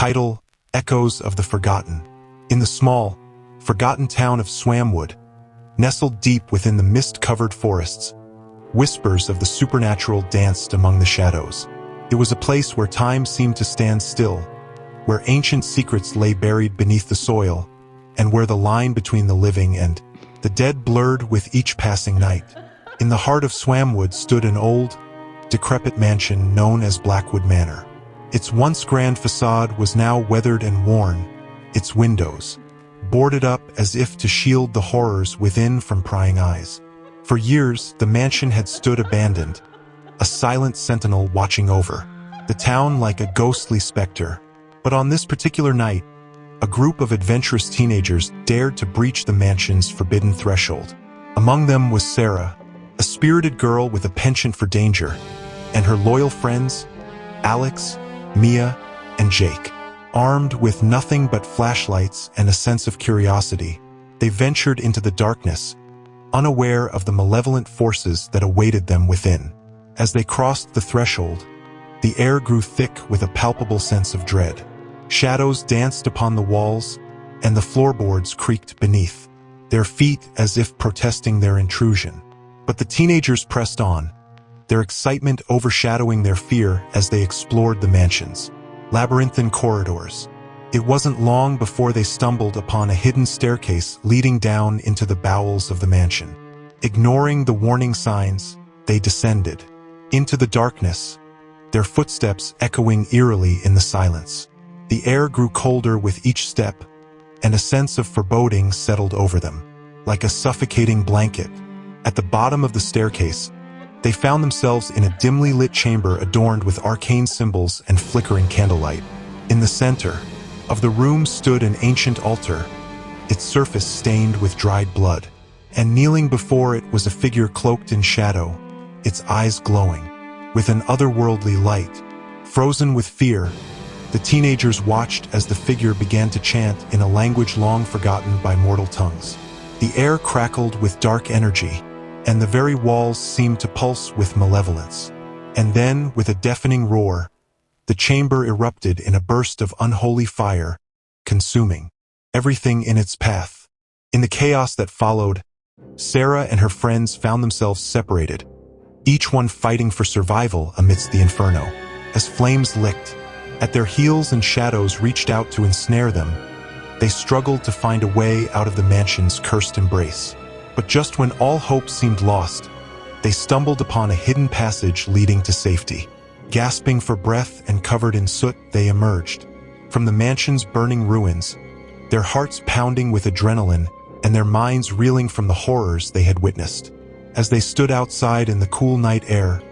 Title: Echoes of the Forgotten. In the small, forgotten town of Swamwood, nestled deep within the mist-covered forests, whispers of the supernatural danced among the shadows. It was a place where time seemed to stand still, where ancient secrets lay buried beneath the soil, and where the line between the living and the dead blurred with each passing night. In the heart of Swamwood stood an old, decrepit mansion known as Blackwood Manor. Its once grand facade was now weathered and worn, its windows boarded up as if to shield the horrors within from prying eyes. For years, the mansion had stood abandoned, a silent sentinel watching over the town like a ghostly specter. But on this particular night, a group of adventurous teenagers dared to breach the mansion's forbidden threshold. Among them was Sarah, a spirited girl with a penchant for danger, and her loyal friends, Alex, Mia, and Jake. Armed with nothing but flashlights and a sense of curiosity, they ventured into the darkness, unaware of the malevolent forces that awaited them within. As they crossed the threshold, the air grew thick with a palpable sense of dread. Shadows danced upon the walls, and the floorboards creaked beneath, their feet as if protesting their intrusion. But the teenagers pressed on, their excitement overshadowing their fear as they explored the mansion's labyrinthine corridors. It wasn't long before they stumbled upon a hidden staircase leading down into the bowels of the mansion. Ignoring the warning signs, they descended into the darkness, their footsteps echoing eerily in the silence. The air grew colder with each step, and a sense of foreboding settled over them, like a suffocating blanket. At the bottom of the staircase, they found themselves in a dimly lit chamber adorned with arcane symbols and flickering candlelight. In the center of the room stood an ancient altar, its surface stained with dried blood, and kneeling before it was a figure cloaked in shadow, its eyes glowing with an otherworldly light. Frozen with fear, the teenagers watched as the figure began to chant in a language long forgotten by mortal tongues. The air crackled with dark energy, and the very walls seemed to pulse with malevolence. And then, with a deafening roar, the chamber erupted in a burst of unholy fire, consuming everything in its path. In the chaos that followed, Sarah and her friends found themselves separated, each one fighting for survival amidst the inferno. As flames licked at their heels and shadows reached out to ensnare them, they struggled to find a way out of the mansion's cursed embrace. But just when all hope seemed lost, they stumbled upon a hidden passage leading to safety. Gasping for breath and covered in soot, they emerged from the mansion's burning ruins, their hearts pounding with adrenaline and their minds reeling from the horrors they had witnessed. As they stood outside in the cool night air,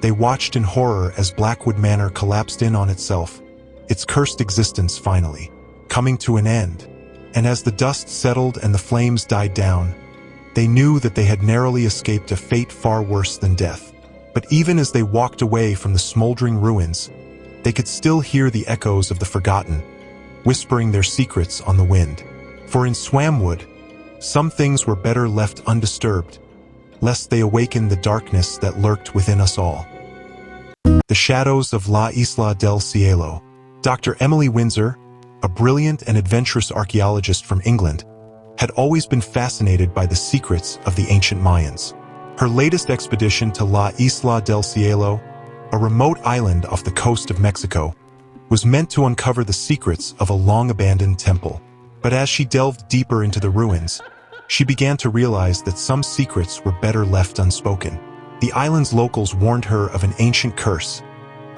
they watched in horror as Blackwood Manor collapsed in on itself, its cursed existence finally coming to an end. And as the dust settled and the flames died down, they knew that they had narrowly escaped a fate far worse than death. But even as they walked away from the smoldering ruins, they could still hear the echoes of the forgotten, whispering their secrets on the wind. For in Swamwood, some things were better left undisturbed, lest they awaken the darkness that lurked within us all. The Shadows of La Isla del Seo. Dr. Emily Windsor, a brilliant and adventurous archaeologist from England, had always been fascinated by the secrets of the ancient Mayans. Her latest expedition to La Isla del Seo, a remote island off the coast of Mexico, was meant to uncover the secrets of a long-abandoned temple. But as she delved deeper into the ruins, she began to realize that some secrets were better left unspoken. The island's locals warned her of an ancient curse,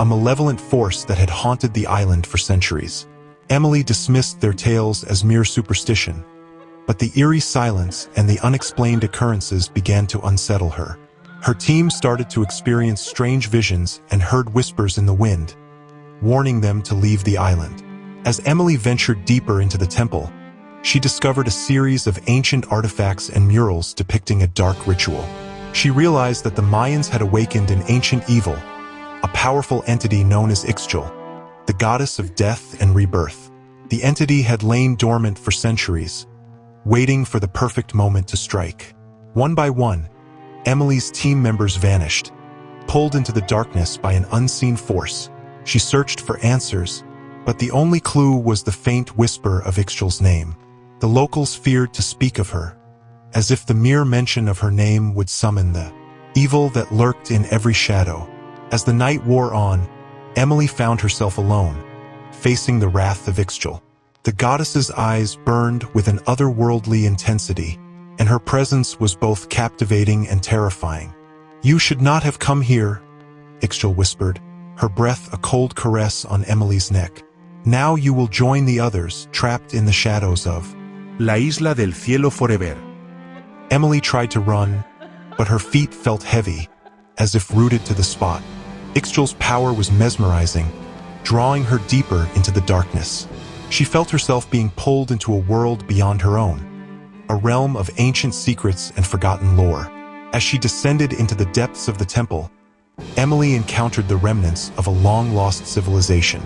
a malevolent force that had haunted the island for centuries. Emily dismissed their tales as mere superstition, but the eerie silence and the unexplained occurrences began to unsettle her. Her team started to experience strange visions and heard whispers in the wind, warning them to leave the island. As Emily ventured deeper into the temple, she discovered a series of ancient artifacts and murals depicting a dark ritual. She realized that the Mayans had awakened an ancient evil, a powerful entity known as Ixchel, the goddess of death and rebirth. The entity had lain dormant for centuries, waiting for the perfect moment to strike. One by one, Emily's team members vanished, pulled into the darkness by an unseen force. She searched for answers, but the only clue was the faint whisper of Ixchel's name. The locals feared to speak of her, as if the mere mention of her name would summon the evil that lurked in every shadow. As the night wore on, Emily found herself alone, facing the wrath of Ixchel. The goddess's eyes burned with an otherworldly intensity, and her presence was both captivating and terrifying. "You should not have come here," Ixchel whispered, her breath a cold caress on Emily's neck. "Now you will join the others trapped in the shadows of La Isla del Cielo forever." Emily tried to run, but her feet felt heavy, as if rooted to the spot. Ixchel's power was mesmerizing, drawing her deeper into the darkness. She felt herself being pulled into a world beyond her own, a realm of ancient secrets and forgotten lore. As she descended into the depths of the temple, Emily encountered the remnants of a long-lost civilization.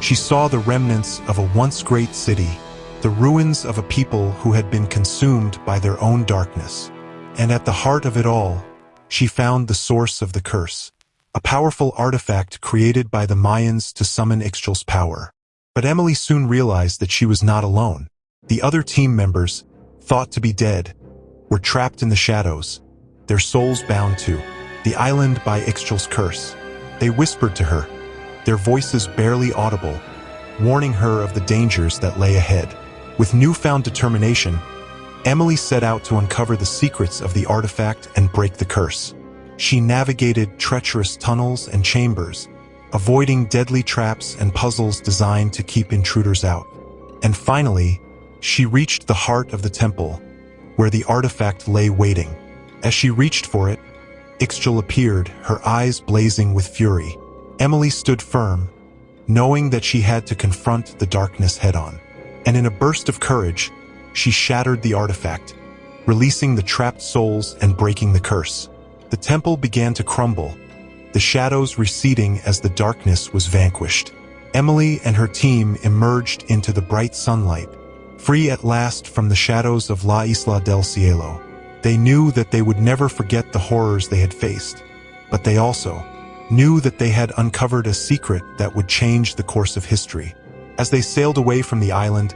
She saw the remnants of a once great city, the ruins of a people who had been consumed by their own darkness. And at the heart of it all, she found the source of the curse, a powerful artifact created by the Mayans to summon Ixchel's power. But Emily soon realized that she was not alone. The other team members, thought to be dead, were trapped in the shadows, their souls bound to the island by Ixchel's curse. They whispered to her, their voices barely audible, warning her of the dangers that lay ahead. With newfound determination, Emily set out to uncover the secrets of the artifact and break the curse. She navigated treacherous tunnels and chambers, avoiding deadly traps and puzzles designed to keep intruders out. And finally, she reached the heart of the temple, where the artifact lay waiting. As she reached for it, Ixchel appeared, her eyes blazing with fury. Emily stood firm, knowing that she had to confront the darkness head-on. And in a burst of courage, she shattered the artifact, releasing the trapped souls and breaking the curse. The temple began to crumble, the shadows receding as the darkness was vanquished. Emily and her team emerged into the bright sunlight, free at last from the shadows of La Isla del Cielo. They knew that they would never forget the horrors they had faced, but they also knew that they had uncovered a secret that would change the course of history. As they sailed away from the island,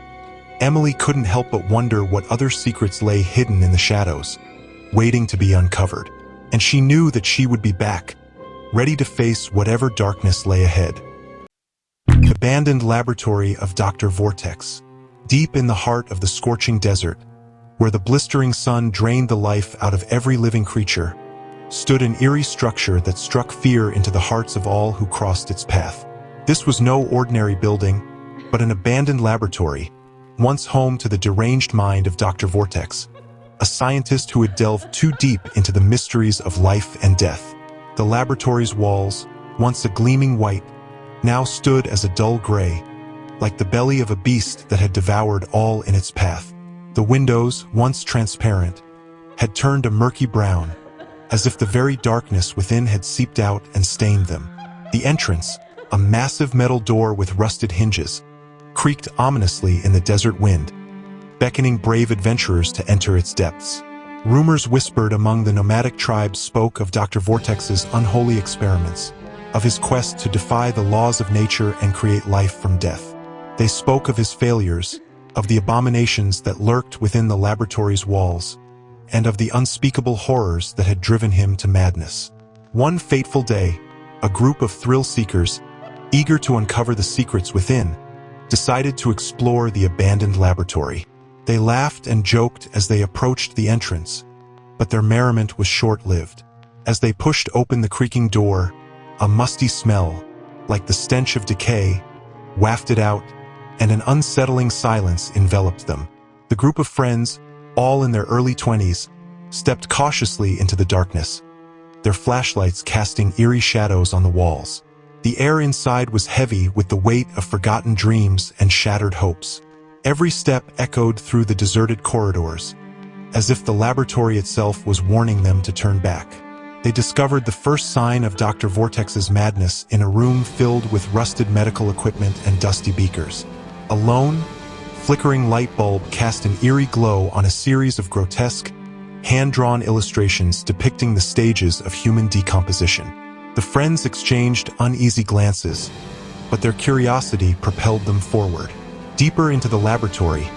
Emily couldn't help but wonder what other secrets lay hidden in the shadows, waiting to be uncovered. And she knew that she would be back, ready to face whatever darkness lay ahead. The abandoned laboratory of Dr. Vortex, deep in the heart of the scorching desert, where the blistering sun drained the life out of every living creature, stood an eerie structure that struck fear into the hearts of all who crossed its path. This was no ordinary building, but an abandoned laboratory, once home to the deranged mind of Dr. Vortex, a scientist who had delved too deep into the mysteries of life and death. The laboratory's walls, once a gleaming white, now stood as a dull gray, like the belly of a beast that had devoured all in its path. The windows, once transparent, had turned a murky brown, as if the very darkness within had seeped out and stained them. The entrance, a massive metal door with rusted hinges, creaked ominously in the desert wind, beckoning brave adventurers to enter its depths. Rumors whispered among the nomadic tribes spoke of Dr. Vortex's unholy experiments, of his quest to defy the laws of nature and create life from death. They spoke of his failures, of the abominations that lurked within the laboratory's walls, and of the unspeakable horrors that had driven him to madness. One fateful day, a group of thrill-seekers, eager to uncover the secrets within, decided to explore the abandoned laboratory. They laughed and joked as they approached the entrance, but their merriment was short-lived. As they pushed open the creaking door, a musty smell, like the stench of decay, wafted out, and an unsettling silence enveloped them. The group of friends, all in their early 20s, stepped cautiously into the darkness, their flashlights casting eerie shadows on the walls. The air inside was heavy with the weight of forgotten dreams and shattered hopes. Every step echoed through the deserted corridors, as if the laboratory itself was warning them to turn back. They discovered the first sign of Dr. Vortex's madness in a room filled with rusted medical equipment and dusty beakers. A lone, flickering light bulb cast an eerie glow on a series of grotesque, hand-drawn illustrations depicting the stages of human decomposition. The friends exchanged uneasy glances, but their curiosity propelled them forward. Deeper into the laboratory,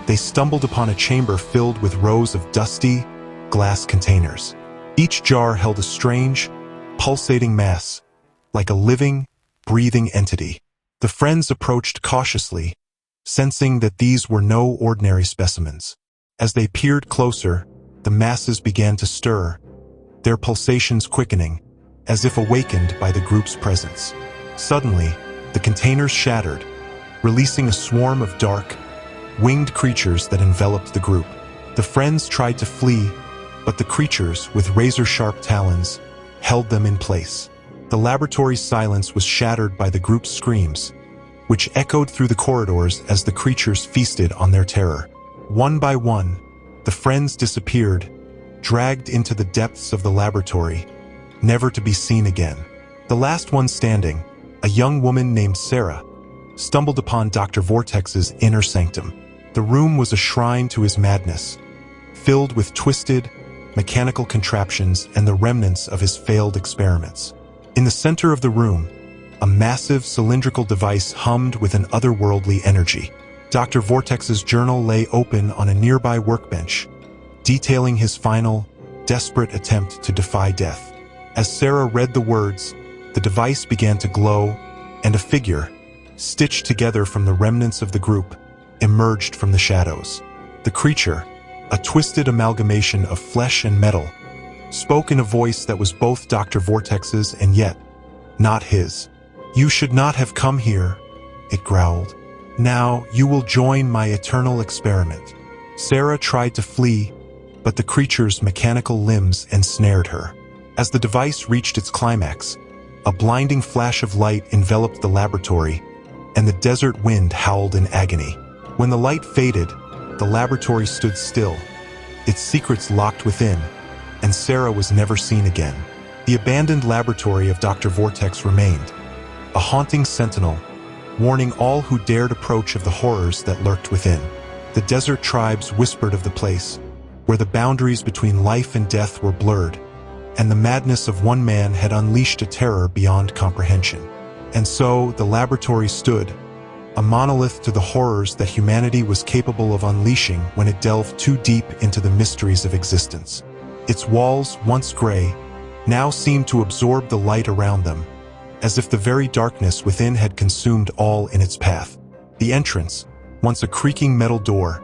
they stumbled upon a chamber filled with rows of dusty, glass containers. Each jar held a strange, pulsating mass, like a living, breathing entity. The friends approached cautiously, sensing that these were no ordinary specimens. As they peered closer, the masses began to stir, their pulsations quickening, as if awakened by the group's presence. Suddenly, the containers shattered, releasing a swarm of dark, winged creatures that enveloped the group. The friends tried to flee, but the creatures, with razor-sharp talons, held them in place. The laboratory's silence was shattered by the group's screams, which echoed through the corridors as the creatures feasted on their terror. One by one, the friends disappeared, dragged into the depths of the laboratory, never to be seen again. The last one standing, a young woman named Sarah, stumbled upon Dr. Vortex's inner sanctum. The room was a shrine to his madness, filled with twisted, mechanical contraptions and the remnants of his failed experiments. In the center of the room, a massive cylindrical device hummed with an otherworldly energy. Dr. Vortex's journal lay open on a nearby workbench, detailing his final, desperate attempt to defy death. As Sarah read the words, the device began to glow, and a figure, stitched together from the remnants of the group, emerged from the shadows. The creature, a twisted amalgamation of flesh and metal, spoke in a voice that was both Dr. Vortex's and yet not his. "You should not have come here," it growled. "Now you will join my eternal experiment." Sarah tried to flee, but the creature's mechanical limbs ensnared her. As the device reached its climax, a blinding flash of light enveloped the laboratory, and the desert wind howled in agony. When the light faded, the laboratory stood still, its secrets locked within, and Sarah was never seen again. The abandoned laboratory of Dr. Vortex remained, a haunting sentinel, warning all who dared approach of the horrors that lurked within. The desert tribes whispered of the place, where the boundaries between life and death were blurred, and the madness of one man had unleashed a terror beyond comprehension. And so the laboratory stood, a monolith to the horrors that humanity was capable of unleashing when it delved too deep into the mysteries of existence. Its walls, once gray, now seemed to absorb the light around them, as if the very darkness within had consumed all in its path. The entrance, once a creaking metal door,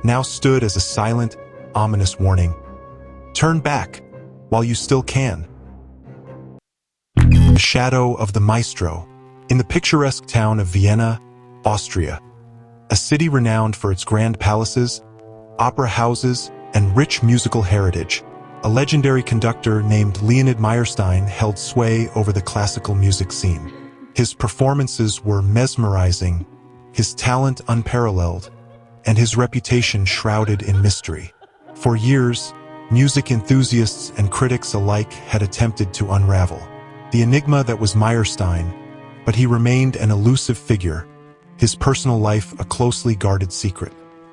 now stood as a silent, ominous warning. Turn back, while you still can. The shadow of the Maestro. In the picturesque town of Vienna, Austria, a city renowned for its grand palaces, opera houses, and rich musical heritage, a legendary conductor named Leonid Meyerstein held sway over the classical music scene. His performances were mesmerizing, his talent unparalleled, and his reputation shrouded in mystery. For years, music enthusiasts and critics alike had attempted to unravel the enigma that was Meyerstein, but he remained an elusive figure, his personal life a closely guarded secret.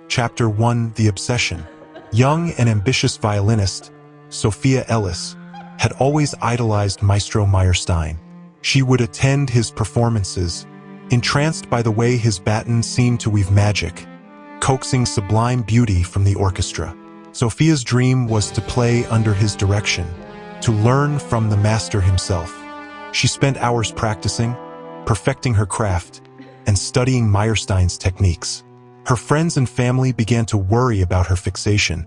Chapter 1: The Obsession. Young and ambitious violinist, Sophia Ellis, had always idolized Maestro Meyerstein. She would attend his performances, entranced by the way his baton seemed to weave magic, coaxing sublime beauty from the orchestra. Sophia's dream was to play under his direction, to learn from the master himself. She spent hours practicing, perfecting her craft, and studying Meyerstein's techniques. Her friends and family began to worry about her fixation,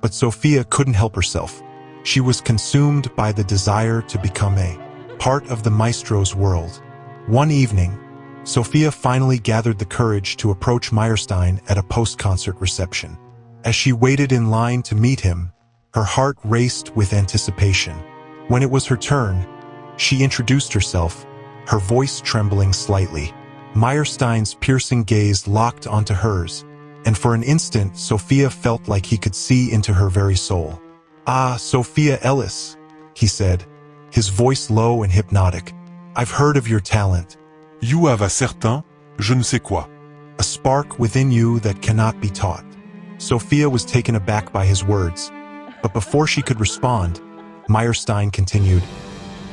but Sophia couldn't help herself. She was consumed by the desire to become a part of the maestro's world. One evening, Sophia finally gathered the courage to approach Meyerstein at a post-concert reception. As she waited in line to meet him, her heart raced with anticipation. When it was her turn, she introduced herself, her voice trembling slightly. Meyerstein's piercing gaze locked onto hers, and for an instant Sophia felt like he could see into her very soul. "Ah, Sophia Ellis," he said, his voice low and hypnotic. "I've heard of your talent. You have a certain, je ne sais quoi. A spark within you that cannot be taught." Sophia was taken aback by his words, but before she could respond, Meyerstein continued,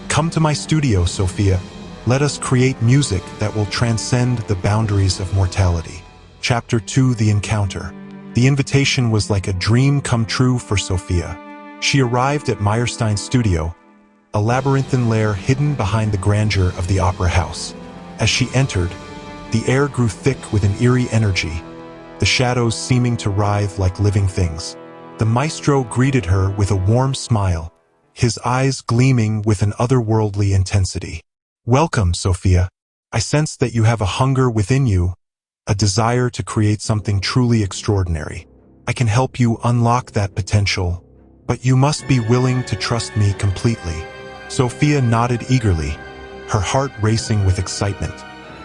"Come to my studio, Sophia. Let us create music that will transcend the boundaries of mortality. Chapter 2: The Encounter. The invitation was like a dream come true for Sophia. She arrived at Meyerstein's studio, a labyrinthine lair hidden behind the grandeur of the opera house. As she entered, the air grew thick with an eerie energy, the shadows seeming to writhe like living things. The maestro greeted her with a warm smile, his eyes gleaming with an otherworldly intensity. "Welcome, Sophia. I sense that you have a hunger within you, a desire to create something truly extraordinary. I can help you unlock that potential, but you must be willing to trust me completely." Sophia nodded eagerly, her heart racing with excitement.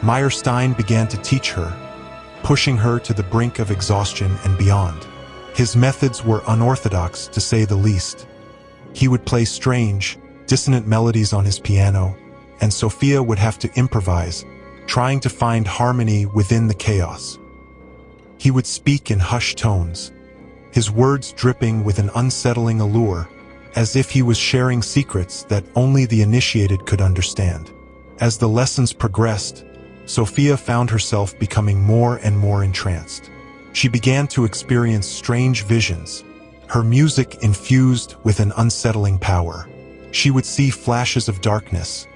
Meyerstein began to teach her, pushing her to the brink of exhaustion and beyond. His methods were unorthodox, to say the least. He would play strange, dissonant melodies on his piano, and Sophia would have to improvise, trying to find harmony within the chaos. He would speak in hushed tones, his words dripping with an unsettling allure, as if he was sharing secrets that only the initiated could understand. As the lessons progressed, Sophia found herself becoming more and more entranced. She began to experience strange visions, her music infused with an unsettling power. She would see flashes of darkness,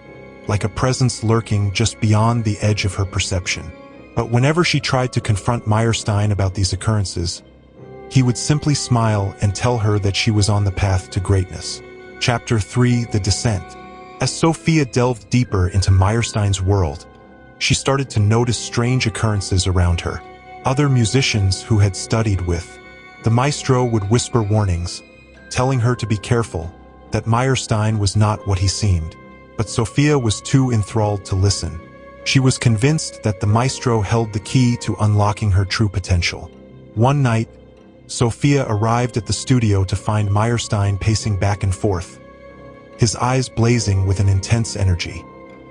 like a presence lurking just beyond the edge of her perception. But whenever she tried to confront Meyerstein about these occurrences, he would simply smile and tell her that she was on the path to greatness. Chapter 3: The Descent. As Sophia delved deeper into Meyerstein's world, she started to notice strange occurrences around her. Other musicians who had studied with the maestro would whisper warnings, telling her to be careful, that Meyerstein was not what he seemed. But Sophia was too enthralled to listen. She was convinced that the maestro held the key to unlocking her true potential. One night, Sophia arrived at the studio to find Meyerstein pacing back and forth, his eyes blazing with an intense energy.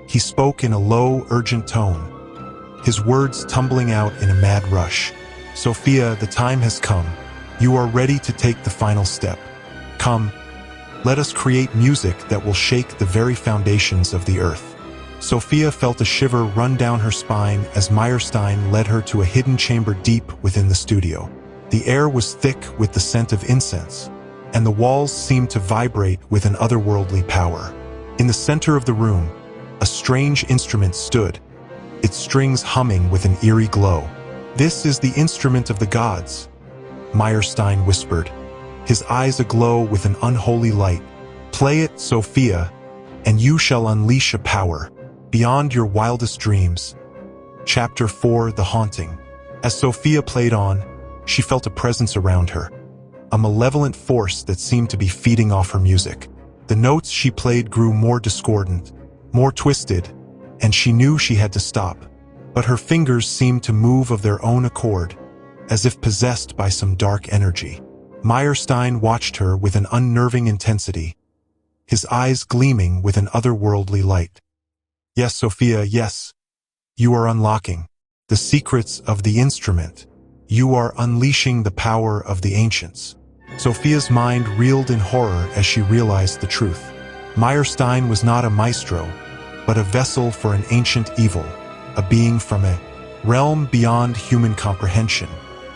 He spoke in a low, urgent tone, his words tumbling out in a mad rush. "Sophia, the time has come. You are ready to take the final step. Come, let us create music that will shake the very foundations of the earth." Sophia felt a shiver run down her spine as Meyerstein led her to a hidden chamber deep within the studio. The air was thick with the scent of incense, and the walls seemed to vibrate with an otherworldly power. In the center of the room, a strange instrument stood, its strings humming with an eerie glow. "This is the instrument of the gods," Meyerstein whispered, his eyes aglow with an unholy light. "Play it, Sophia, and you shall unleash a power beyond your wildest dreams." Chapter 4: The Haunting. As Sophia played on, she felt a presence around her, a malevolent force that seemed to be feeding off her music. The notes she played grew more discordant, more twisted, and she knew she had to stop. But her fingers seemed to move of their own accord, as if possessed by some dark energy. Meyerstein watched her with an unnerving intensity, his eyes gleaming with an otherworldly light. "Yes, Sophia, yes. You are unlocking the secrets of the instrument. You are unleashing the power of the ancients." Sophia's mind reeled in horror as she realized the truth. Meyerstein was not a maestro, but a vessel for an ancient evil, a being from a realm beyond human comprehension,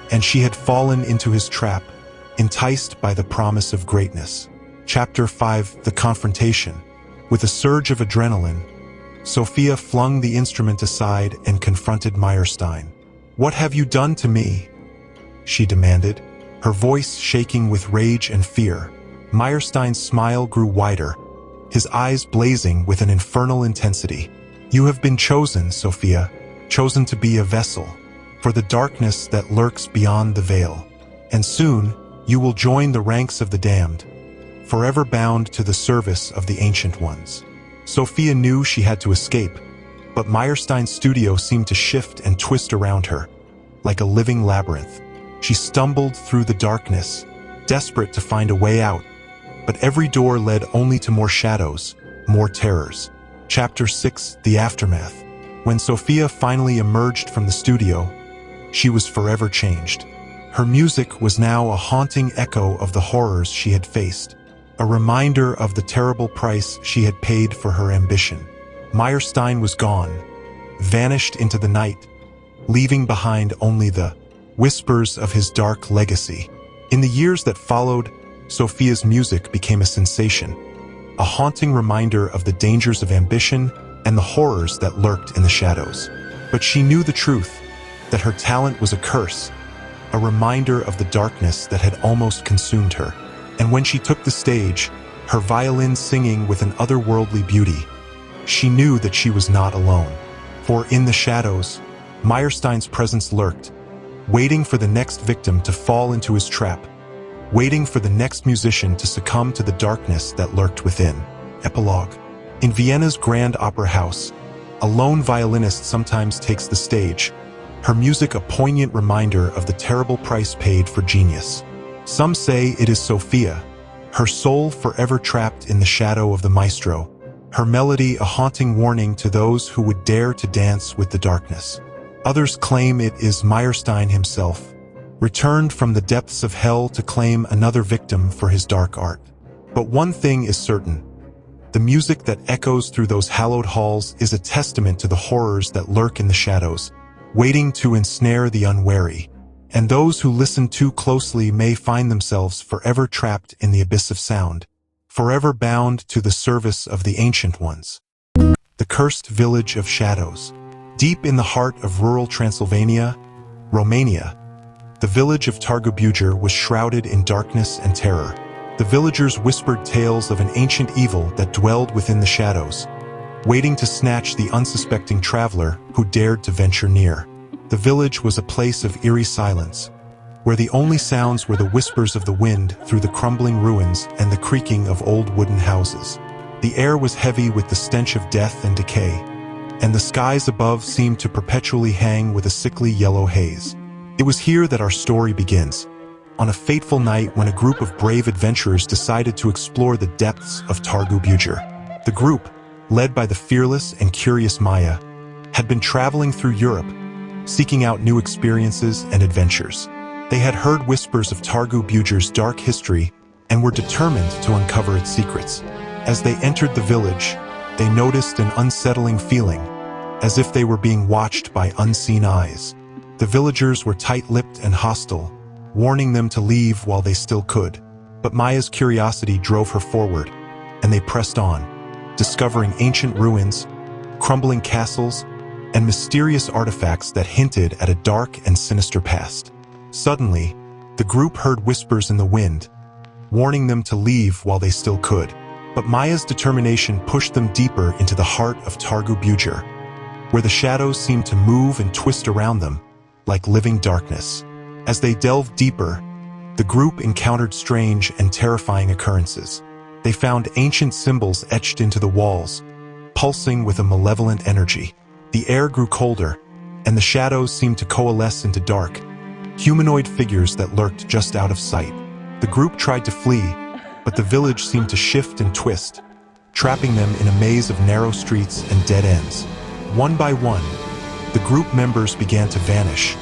and she had fallen into his trap, enticed by the promise of greatness. Chapter 5: The Confrontation. With a surge of adrenaline, Sophia flung the instrument aside and confronted Meyerstein. "What have you done to me?" she demanded, her voice shaking with rage and fear. Meyerstein's smile grew wider, his eyes blazing with an infernal intensity. "You have been chosen, Sophia, chosen to be a vessel for the darkness that lurks beyond the veil. And soon, you will join the ranks of the damned, forever bound to the service of the Ancient Ones." Sophia knew she had to escape, but Meyerstein's studio seemed to shift and twist around her, like a living labyrinth. She stumbled through the darkness, desperate to find a way out, but every door led only to more shadows, more terrors. Chapter 6: The Aftermath. When Sophia finally emerged from the studio, she was forever changed. Her music was now a haunting echo of the horrors she had faced, a reminder of the terrible price she had paid for her ambition. Meyerstein was gone, vanished into the night, leaving behind only the whispers of his dark legacy. In the years that followed, Sophia's music became a sensation, a haunting reminder of the dangers of ambition and the horrors that lurked in the shadows. But she knew the truth, that her talent was a curse, a reminder of the darkness that had almost consumed her. And when she took the stage, her violin singing with an otherworldly beauty, she knew that she was not alone. For in the shadows, Meyerstein's presence lurked, waiting for the next victim to fall into his trap, waiting for the next musician to succumb to the darkness that lurked within. Epilogue. In Vienna's Grand Opera House, a lone violinist sometimes takes the stage, her music a poignant reminder of the terrible price paid for genius. Some say it is Sophia, her soul forever trapped in the shadow of the Maestro, her melody a haunting warning to those who would dare to dance with the darkness. Others claim it is Meyerstein himself, returned from the depths of hell to claim another victim for his dark art. But one thing is certain: the music that echoes through those hallowed halls is a testament to the horrors that lurk in the shadows, waiting to ensnare the unwary. And those who listen too closely may find themselves forever trapped in the abyss of sound, forever bound to the service of the ancient ones. The Cursed Village of Shadows. Deep in the heart of rural Transylvania, Romania, the village of Targu was shrouded in darkness and terror. The villagers whispered tales of an ancient evil that dwelled within the shadows, waiting to snatch the unsuspecting traveler who dared to venture near. The village was a place of eerie silence, where the only sounds were the whispers of the wind through the crumbling ruins and the creaking of old wooden houses. The air was heavy with the stench of death and decay, and the skies above seemed to perpetually hang with a sickly yellow haze. It was here that our story begins, on a fateful night when a group of brave adventurers decided to explore the depths of Targu. The group, led by the fearless and curious Maya, had been traveling through Europe, seeking out new experiences and adventures. They had heard whispers of Targu's dark history and were determined to uncover its secrets. As they entered the village, they noticed an unsettling feeling, as if they were being watched by unseen eyes. The villagers were tight-lipped and hostile, warning them to leave while they still could. But Maya's curiosity drove her forward, and they pressed on, discovering ancient ruins, crumbling castles, and mysterious artifacts that hinted at a dark and sinister past. Suddenly, the group heard whispers in the wind, warning them to leave while they still could. But Maya's determination pushed them deeper into the heart of Targu, where the shadows seemed to move and twist around them, like living darkness. As they delved deeper, the group encountered strange and terrifying occurrences. They found ancient symbols etched into the walls, pulsing with a malevolent energy. The air grew colder, and the shadows seemed to coalesce into dark, humanoid figures that lurked just out of sight. The group tried to flee, but the village seemed to shift and twist, trapping them in a maze of narrow streets and dead ends. One by one, the group members began to vanish,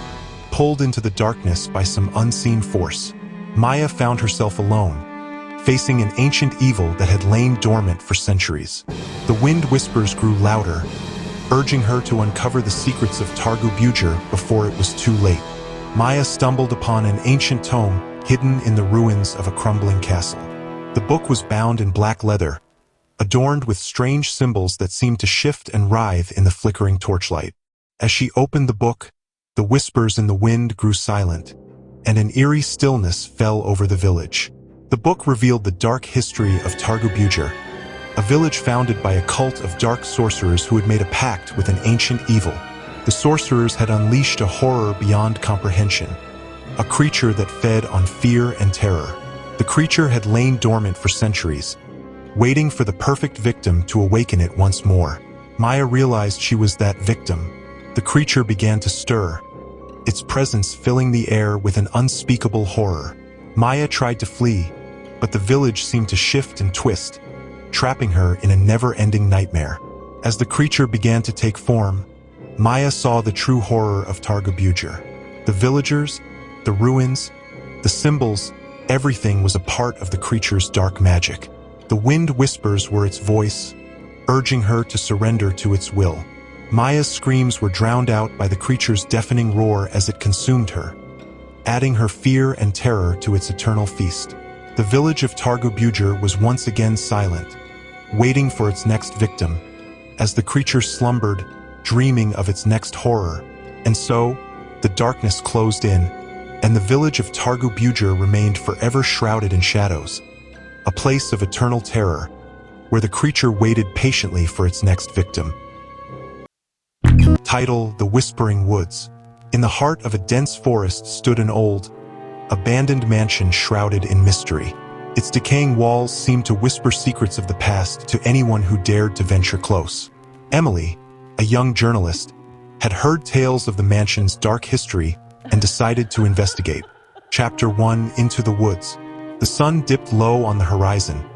pulled into the darkness by some unseen force. Maya found herself alone, facing an ancient evil that had lain dormant for centuries. The wind whispers grew louder, urging her to uncover the secrets of Targu before it was too late. Maya stumbled upon an ancient tome hidden in the ruins of a crumbling castle. The book was bound in black leather, adorned with strange symbols that seemed to shift and writhe in the flickering torchlight. As she opened the book, the whispers in the wind grew silent, and an eerie stillness fell over the village. The book revealed the dark history of Targu, a village founded by a cult of dark sorcerers who had made a pact with an ancient evil. The sorcerers had unleashed a horror beyond comprehension, a creature that fed on fear and terror. The creature had lain dormant for centuries, waiting for the perfect victim to awaken it once more. Maya realized she was that victim. The creature began to stir, its presence filling the air with an unspeakable horror. Maya tried to flee, but the village seemed to shift and twist, trapping her in a never-ending nightmare. As the creature began to take form, Maya saw the true horror of Targu. The villagers, the ruins, the symbols, everything was a part of the creature's dark magic. The wind whispers were its voice, urging her to surrender to its will. Maya's screams were drowned out by the creature's deafening roar as it consumed her, adding her fear and terror to its eternal feast. The village of Targu was once again silent, waiting for its next victim, as the creature slumbered, dreaming of its next horror. And so, the darkness closed in, and the village of Targu remained forever shrouded in shadows, a place of eternal terror, where the creature waited patiently for its next victim. Title: The Whispering Woods. In the heart of a dense forest stood an old, abandoned mansion shrouded in mystery. Its decaying walls seemed to whisper secrets of the past to anyone who dared to venture close. Emily, a young journalist, had heard tales of the mansion's dark history and decided to investigate. Chapter 1: Into the Woods. The sun dipped low on the horizon,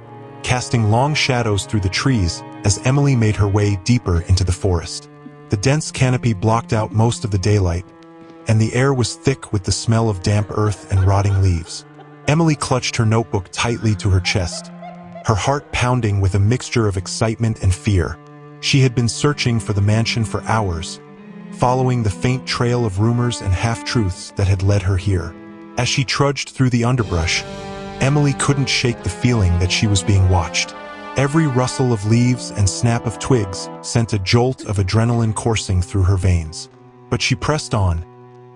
casting long shadows through the trees as Emily made her way deeper into the forest. The dense canopy blocked out most of the daylight, and the air was thick with the smell of damp earth and rotting leaves. Emily clutched her notebook tightly to her chest, her heart pounding with a mixture of excitement and fear. She had been searching for the mansion for hours, following the faint trail of rumors and half-truths that had led her here. As she trudged through the underbrush, Emily couldn't shake the feeling that she was being watched. Every rustle of leaves and snap of twigs sent a jolt of adrenaline coursing through her veins. But she pressed on,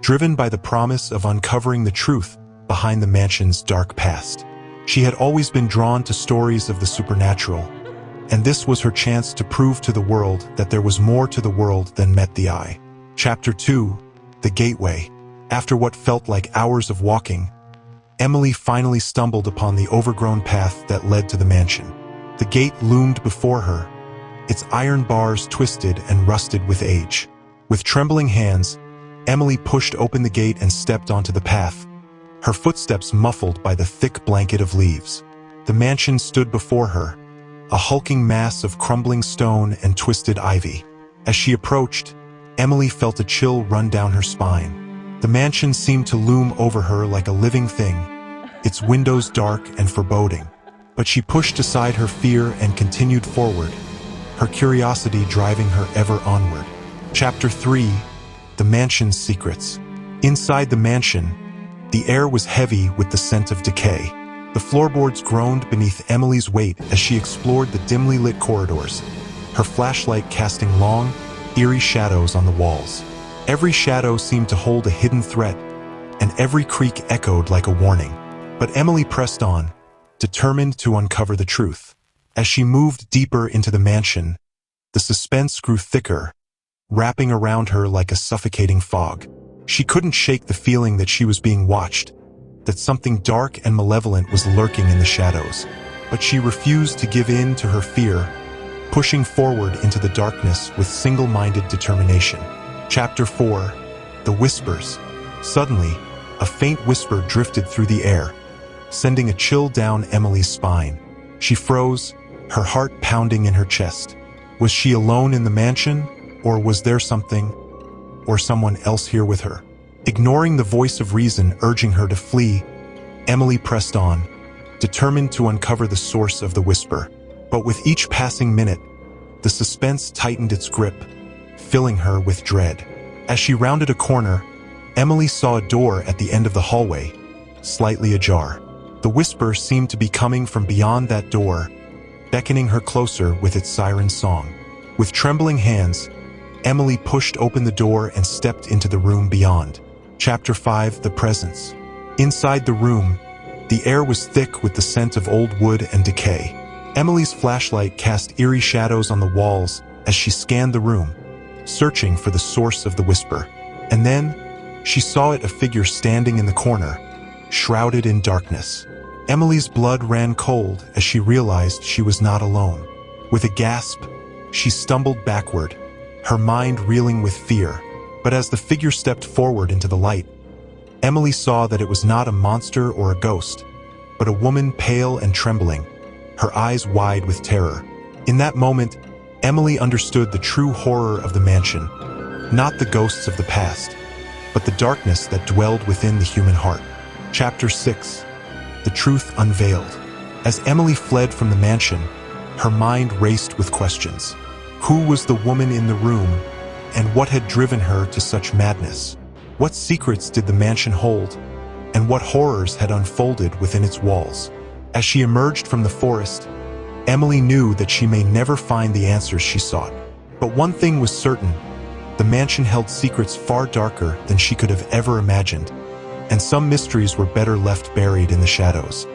driven by the promise of uncovering the truth behind the mansion's dark past. She had always been drawn to stories of the supernatural, and this was her chance to prove to the world that there was more to the world than met the eye. Chapter 2: The Gateway. After what felt like hours of walking, Emily finally stumbled upon the overgrown path that led to the mansion. The gate loomed before her, its iron bars twisted and rusted with age. With trembling hands, Emily pushed open the gate and stepped onto the path, her footsteps muffled by the thick blanket of leaves. The mansion stood before her, a hulking mass of crumbling stone and twisted ivy. As she approached, Emily felt a chill run down her spine. The mansion seemed to loom over her like a living thing, its windows dark and foreboding. But she pushed aside her fear and continued forward, her curiosity driving her ever onward. Chapter 3: The Mansion's Secrets. Inside the mansion, the air was heavy with the scent of decay. The floorboards groaned beneath Emily's weight as she explored the dimly lit corridors, her flashlight casting long, eerie shadows on the walls. Every shadow seemed to hold a hidden threat, and every creak echoed like a warning. But Emily pressed on, determined to uncover the truth. As she moved deeper into the mansion, the suspense grew thicker, wrapping around her like a suffocating fog. She couldn't shake the feeling that she was being watched, that something dark and malevolent was lurking in the shadows. But she refused to give in to her fear, pushing forward into the darkness with single-minded determination. Chapter 4: The Whispers. Suddenly, a faint whisper drifted through the air, sending a chill down Emily's spine. She froze, her heart pounding in her chest. Was she alone in the mansion, or was there something, or someone else here with her? Ignoring the voice of reason urging her to flee, Emily pressed on, determined to uncover the source of the whisper. But with each passing minute, the suspense tightened its grip, filling her with dread. As she rounded a corner, Emily saw a door at the end of the hallway, slightly ajar. The whisper seemed to be coming from beyond that door, beckoning her closer with its siren song. With trembling hands, Emily pushed open the door and stepped into the room beyond. Chapter 5: The Presence. Inside the room, the air was thick with the scent of old wood and decay. Emily's flashlight cast eerie shadows on the walls as she scanned the room, searching for the source of the whisper. And then, she saw a figure standing in the corner, shrouded in darkness. Emily's blood ran cold as she realized she was not alone. With a gasp, she stumbled backward, her mind reeling with fear. But as the figure stepped forward into the light, Emily saw that it was not a monster or a ghost, but a woman pale and trembling, her eyes wide with terror. In that moment, Emily understood the true horror of the mansion, not the ghosts of the past, but the darkness that dwelled within the human heart. Chapter 6: The Truth Unveiled. As Emily fled from the mansion, Her mind raced with questions. Who was the woman in the room, and what had driven her to such madness? What secrets did the mansion hold, and what horrors had unfolded within its walls? As she emerged from the forest, Emily knew that she may never find the answers she sought. But one thing was certain: the mansion held secrets far darker than she could have ever imagined, and some mysteries were better left buried in the shadows.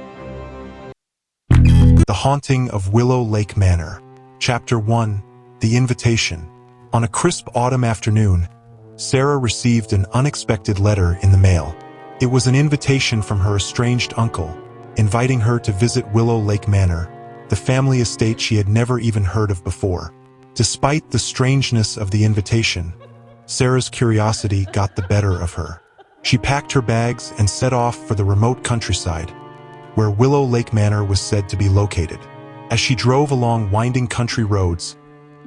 The Haunting of Willow Lake Manor. Chapter 1. The Invitation. On a crisp autumn afternoon, Sarah received an unexpected letter in the mail. It was an invitation from her estranged uncle, inviting her to visit Willow Lake Manor, the family estate she had never even heard of before. Despite the strangeness of the invitation, Sarah's curiosity got the better of her. She packed her bags and set off for the remote countryside, where Willow Lake Manor was said to be located. As she drove along winding country roads,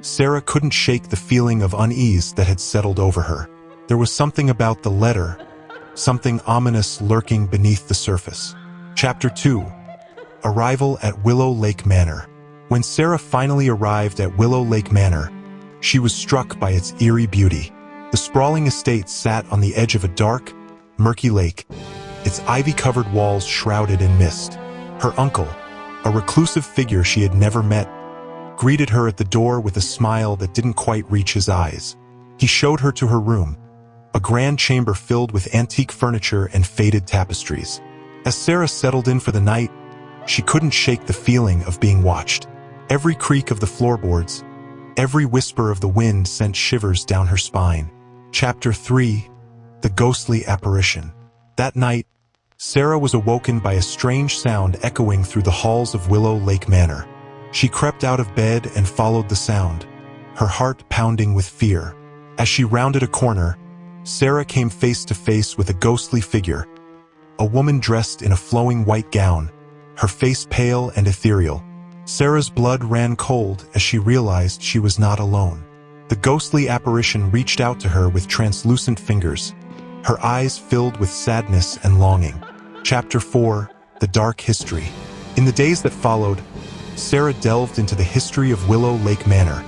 Sarah couldn't shake the feeling of unease that had settled over her. There was something about the letter, something ominous lurking beneath the surface. Chapter 2. Arrival at Willow Lake Manor. When Sarah finally arrived at Willow Lake Manor, she was struck by its eerie beauty. The sprawling estate sat on the edge of a dark, murky lake, its ivy-covered walls shrouded in mist. Her uncle, a reclusive figure she had never met, greeted her at the door with a smile that didn't quite reach his eyes. He showed her to her room, a grand chamber filled with antique furniture and faded tapestries. As Sarah settled in for the night, she couldn't shake the feeling of being watched. Every creak of the floorboards, every whisper of the wind sent shivers down her spine. Chapter 3. The Ghostly Apparition. That night, Sarah was awoken by a strange sound echoing through the halls of Willow Lake Manor. She crept out of bed and followed the sound, her heart pounding with fear. As she rounded a corner, Sarah came face to face with a ghostly figure, a woman dressed in a flowing white gown, her face pale and ethereal. Sarah's blood ran cold as she realized she was not alone. The ghostly apparition reached out to her with translucent fingers, her eyes filled with sadness and longing. Chapter 4. The Dark History. In the days that followed, Sarah delved into the history of Willow Lake Manor,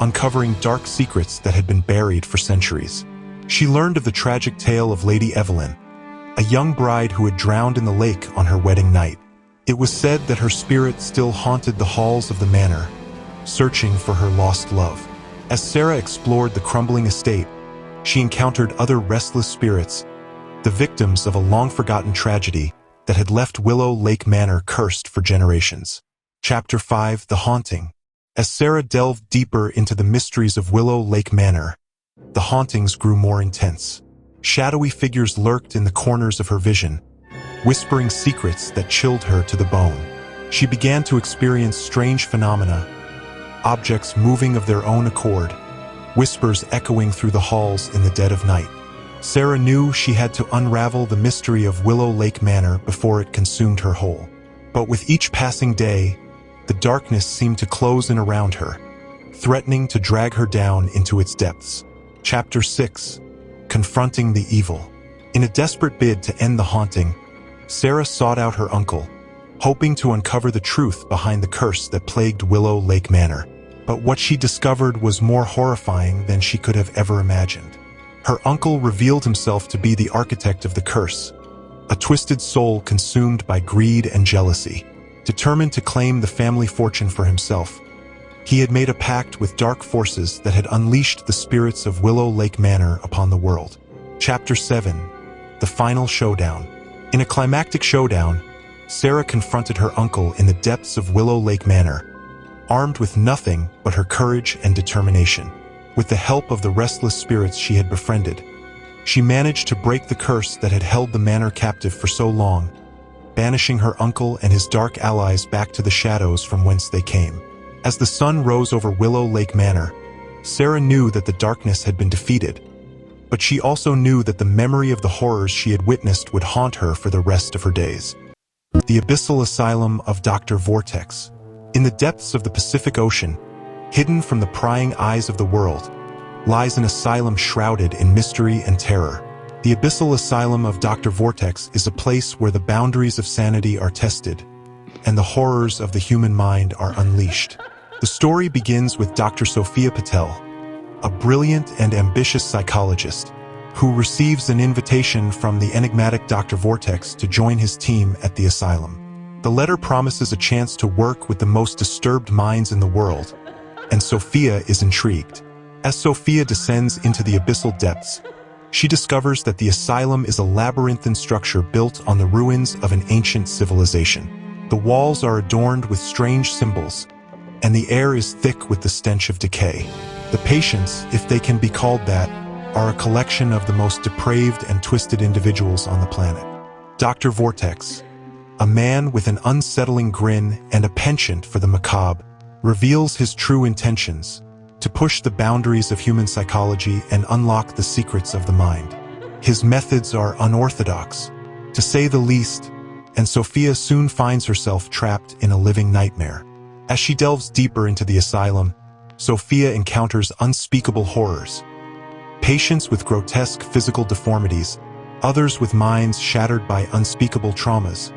uncovering dark secrets that had been buried for centuries. She learned of the tragic tale of Lady Evelyn, a young bride who had drowned in the lake on her wedding night. It was said that her spirit still haunted the halls of the manor, searching for her lost love. As Sarah explored the crumbling estate, she encountered other restless spirits, the victims of a long-forgotten tragedy that had left Willow Lake Manor cursed for generations. Chapter 5. The Haunting. As Sarah delved deeper into the mysteries of Willow Lake Manor, the hauntings grew more intense. Shadowy figures lurked in the corners of her vision, whispering secrets that chilled her to the bone. She began to experience strange phenomena, objects moving of their own accord, whispers echoing through the halls in the dead of night. Sarah knew she had to unravel the mystery of Willow Lake Manor before it consumed her whole. But with each passing day, the darkness seemed to close in around her, threatening to drag her down into its depths. Chapter 6. Confronting the Evil. In a desperate bid to end the haunting, Sarah sought out her uncle, hoping to uncover the truth behind the curse that plagued Willow Lake Manor. But what she discovered was more horrifying than she could have ever imagined. Her uncle revealed himself to be the architect of the curse, a twisted soul consumed by greed and jealousy. Determined to claim the family fortune for himself, he had made a pact with dark forces that had unleashed the spirits of Willow Lake Manor upon the world. Chapter 7. The Final Showdown. In a climactic showdown, Sarah confronted her uncle in the depths of Willow Lake Manor, armed with nothing but her courage and determination. With the help of the restless spirits she had befriended, she managed to break the curse that had held the manor captive for so long, banishing her uncle and his dark allies back to the shadows from whence they came. As the sun rose over Willow Lake Manor, Sarah knew that the darkness had been defeated, but she also knew that the memory of the horrors she had witnessed would haunt her for the rest of her days. The Abyssal Asylum of Dr. Vortex. In the depths of the Pacific Ocean, hidden from the prying eyes of the world, lies an asylum shrouded in mystery and terror. The Abyssal Asylum of Dr. Vortex is a place where the boundaries of sanity are tested, and the horrors of the human mind are unleashed. The story begins with Dr. Sophia Patel, a brilliant and ambitious psychologist who receives an invitation from the enigmatic Dr. Vortex to join his team at the asylum. The letter promises a chance to work with the most disturbed minds in the world, and Sophia is intrigued. As Sophia descends into the abyssal depths, she discovers that the asylum is a labyrinthine structure built on the ruins of an ancient civilization. The walls are adorned with strange symbols, and the air is thick with the stench of decay. The patients, if they can be called that, are a collection of the most depraved and twisted individuals on the planet. Dr. Vortex, a man with an unsettling grin and a penchant for the macabre, reveals his true intentions: to push the boundaries of human psychology and unlock the secrets of the mind. His methods are unorthodox, to say the least, and Sophia soon finds herself trapped in a living nightmare. As she delves deeper into the asylum, Sophia encounters unspeakable horrors. Patients with grotesque physical deformities, others with minds shattered by unspeakable traumas,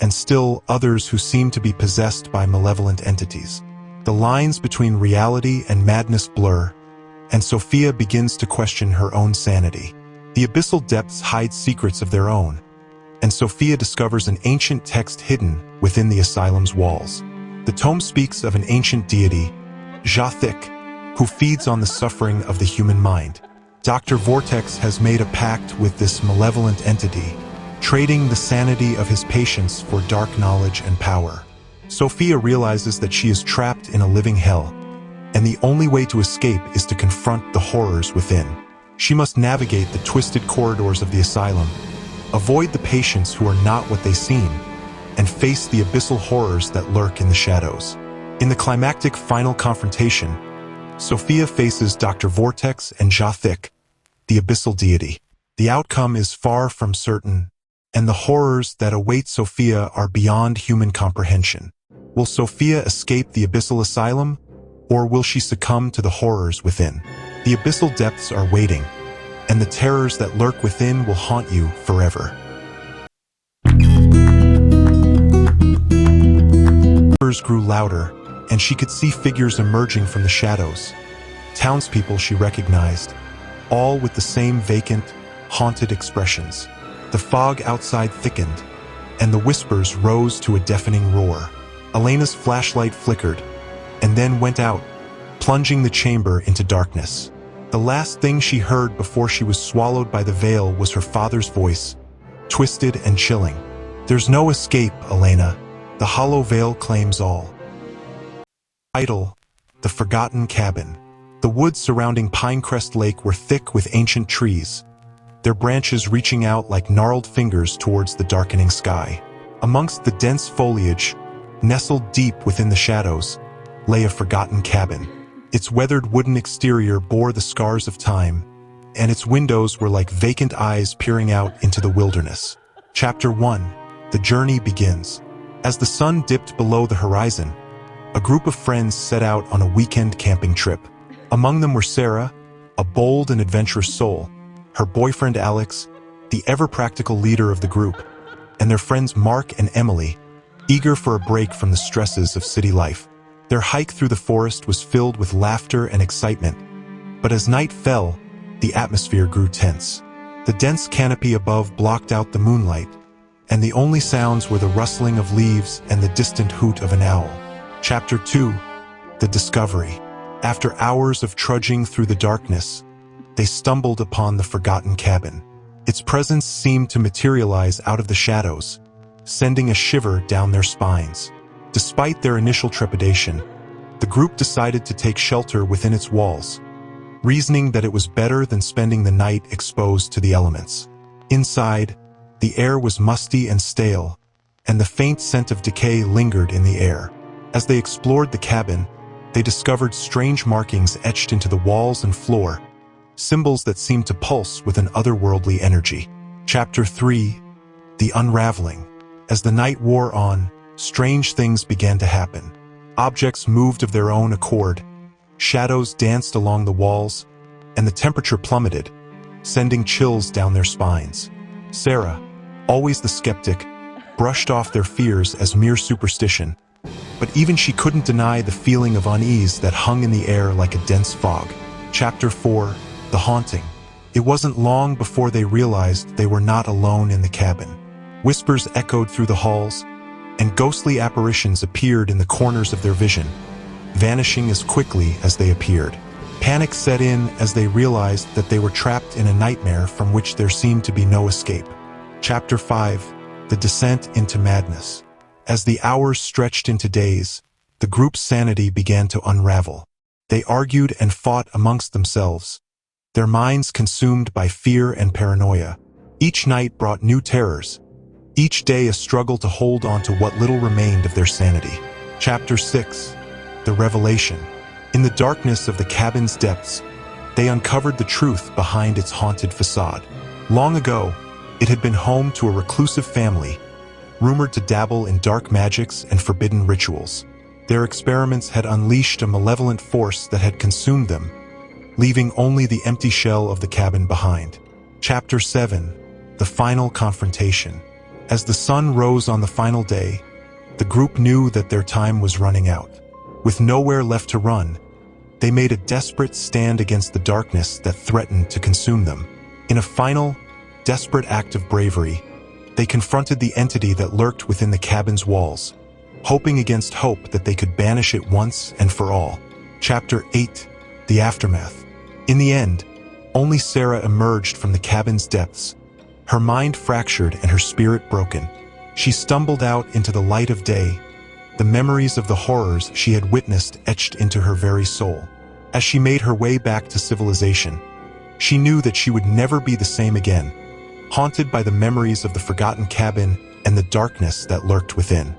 and still others who seem to be possessed by malevolent entities. The lines between reality and madness blur, and Sophia begins to question her own sanity. The abyssal depths hide secrets of their own, and Sophia discovers an ancient text hidden within the asylum's walls. The tome speaks of an ancient deity, Jathic, who feeds on the suffering of the human mind. Dr. Vortex has made a pact with this malevolent entity, trading the sanity of his patients for dark knowledge and power. Sophia realizes that she is trapped in a living hell, and the only way to escape is to confront the horrors within. She must navigate the twisted corridors of the asylum, avoid the patients who are not what they seem, and face the abyssal horrors that lurk in the shadows. In the climactic final confrontation, Sophia faces Dr. Vortex and Jathic, the abyssal deity. The outcome is far from certain, and the horrors that await Sophia are beyond human comprehension. Will Sophia escape the abyssal asylum, or will she succumb to the horrors within? The abyssal depths are waiting, and the terrors that lurk within will haunt you forever. Whispers grew louder, and she could see figures emerging from the shadows. Townspeople she recognized, all with the same vacant, haunted expressions. The fog outside thickened, and the whispers rose to a deafening roar. Elena's flashlight flickered, and then went out, plunging the chamber into darkness. The last thing she heard before she was swallowed by the veil was her father's voice, twisted and chilling. "There's no escape, Elena. The hollow veil claims all." Title: The Forgotten Cabin. The woods surrounding Pinecrest Lake were thick with ancient trees, their branches reaching out like gnarled fingers towards the darkening sky. Amongst the dense foliage, nestled deep within the shadows, lay a forgotten cabin. Its weathered wooden exterior bore the scars of time, and its windows were like vacant eyes peering out into the wilderness. Chapter 1. The journey begins. As the sun dipped below the horizon, a group of friends set out on a weekend camping trip. Among them were Sarah, a bold and adventurous soul, her boyfriend Alex, the ever-practical leader of the group, and their friends Mark and Emily, eager for a break from the stresses of city life. Their hike through the forest was filled with laughter and excitement, but as night fell, the atmosphere grew tense. The dense canopy above blocked out the moonlight, and the only sounds were the rustling of leaves and the distant hoot of an owl. Chapter 2. The Discovery. After hours of trudging through the darkness, they stumbled upon the forgotten cabin. Its presence seemed to materialize out of the shadows, sending a shiver down their spines. Despite their initial trepidation, the group decided to take shelter within its walls, reasoning that it was better than spending the night exposed to the elements. Inside, the air was musty and stale, and the faint scent of decay lingered in the air. As they explored the cabin, they discovered strange markings etched into the walls and floor, symbols that seemed to pulse with an otherworldly energy. Chapter 3. The Unraveling. As the night wore on, strange things began to happen. Objects moved of their own accord, shadows danced along the walls, and the temperature plummeted, sending chills down their spines. Sarah, always the skeptic, brushed off their fears as mere superstition. But even she couldn't deny the feeling of unease that hung in the air like a dense fog. Chapter 4: The Haunting. It wasn't long before they realized they were not alone in the cabin. Whispers echoed through the halls, and ghostly apparitions appeared in the corners of their vision, vanishing as quickly as they appeared. Panic set in as they realized that they were trapped in a nightmare from which there seemed to be no escape. Chapter 5: The Descent into Madness. As the hours stretched into days, the group's sanity began to unravel. They argued and fought amongst themselves, their minds consumed by fear and paranoia. Each night brought new terrors, each day a struggle to hold on to what little remained of their sanity. Chapter 6: The Revelation. In the darkness of the cabin's depths, they uncovered the truth behind its haunted facade. Long ago, it had been home to a reclusive family, rumored to dabble in dark magics and forbidden rituals. Their experiments had unleashed a malevolent force that had consumed them, leaving only the empty shell of the cabin behind. Chapter 7: The Final Confrontation. As the sun rose on the final day, the group knew that their time was running out. With nowhere left to run, they made a desperate stand against the darkness that threatened to consume them. In a final, desperate act of bravery, they confronted the entity that lurked within the cabin's walls, hoping against hope that they could banish it once and for all. Chapter 8: The Aftermath. In the end, only Sarah emerged from the cabin's depths, her mind fractured and her spirit broken. She stumbled out into the light of day, the memories of the horrors she had witnessed etched into her very soul. As she made her way back to civilization, she knew that she would never be the same again, haunted by the memories of the forgotten cabin and the darkness that lurked within.